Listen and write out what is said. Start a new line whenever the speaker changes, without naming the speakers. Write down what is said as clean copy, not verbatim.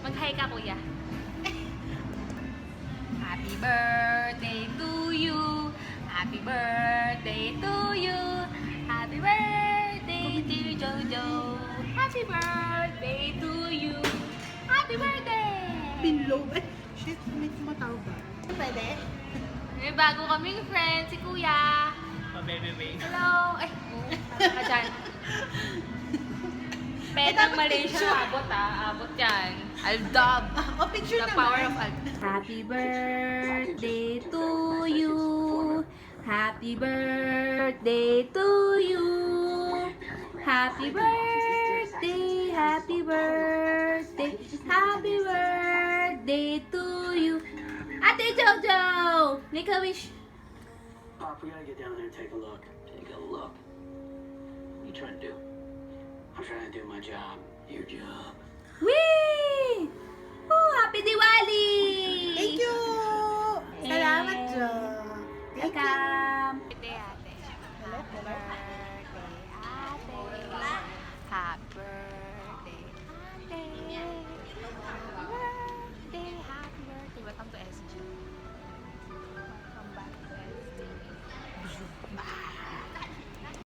Mag-hi ka, kuya. Happy birthday to you. Happy birthday to you. Happy birthday to Jojo. Happy birthday to you. Happy birthday!
Pinlow. Eh, shit, may tumatawag ba? Pwede?
May bago kaming friend, si kuya.
Baby.
Hello! Ay, ka dyan. Pedang Malaysia, abot abot yan. Aldab.
Oh, picture
The
naman.
power of Aldab. Happy birthday to you. Happy birthday to you. Happy birthday, happy birthday, happy birthday to you. Ate Jojo! Make a wish.
Pop, we gotta get down there and take a look. Take a look? What are you trying to do? I'm trying to do my job. Your job.
Whee! Oh, happy Diwali!
Thank you! Salamat, Jo. Thank you.
Welcome.